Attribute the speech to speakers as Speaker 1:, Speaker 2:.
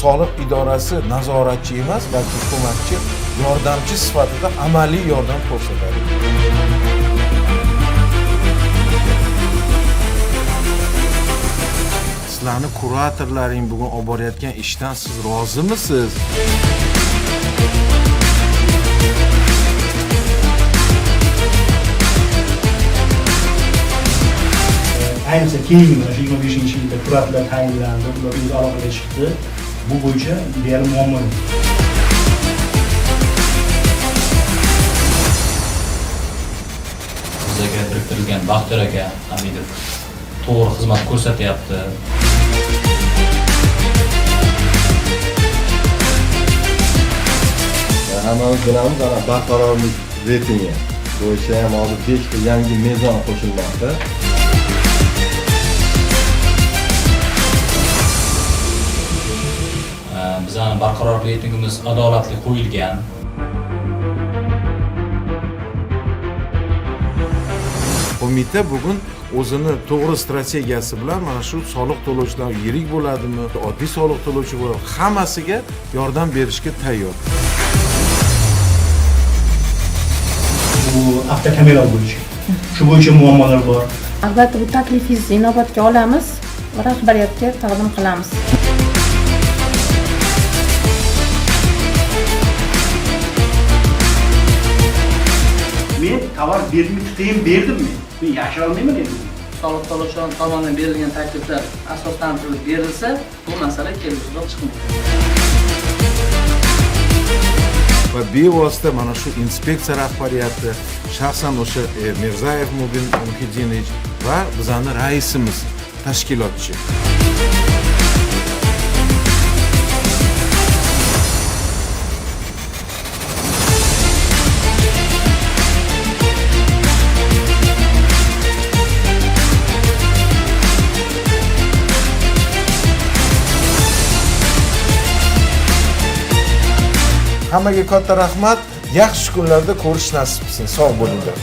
Speaker 1: soliq idorasi nazoratchi emas, balki ko'makchi, yordamchi sifatida amaliy yordam ko'rsatadi. Sizlarni kuratorlaring bugun olib borayotgan ishdan siz rozimisiz?
Speaker 2: Ayniqsa keyingi mana shu 25-yilda kuratorlar tayinlandi, ular o'z aloqaga chiqdi. Bu bo'yicha deyarli muammo yo'q.
Speaker 3: Bizga biriktirilgan Baxtiyor aka Hamidov to'g'ri xizmat ko'rsatyapti.
Speaker 4: Hammamiz bilamiz, barqarorlik reytingi bo'yicha ham hozir 5 ta yangi mezon qo'shilmoqda.
Speaker 3: Bizning barqarorlik reytingimiz adolatli qo'yilgan.
Speaker 1: Qo'mita bugun o'zini to'g'ri strategiyasi bilan mana shu soliq to'lovchilar yirik bo'ladimi, oddiy soliq to'lovchi bo'ladimi, hammasiga yordam berishga tayyor.
Speaker 2: Bu avtokamera bo'yicha. Shu bo'yicha muammolar bor.
Speaker 5: Albatta bu taklifingizni inobatga olamiz va rahbariyatga taqdim qilamiz.
Speaker 2: Men tovar bermay tutayim berdimmi? Men yashira olmayman endi.
Speaker 6: Soliq to'lovchilar tomonidan berilgan takliflar asoslantirilib berilsa, bu masala kelgusiga chiqmaydi.
Speaker 1: Va bevosita mana shu inspeksiya rahbariyati, shaxsan o'sha Mirzayev Mubin Muhiddinovich va bizning raisimiz, tashkilotchi. Hammaga katta rahmat. Yaxshi kunlarda ko'rish nasib etsin. Sog' bo'linglar.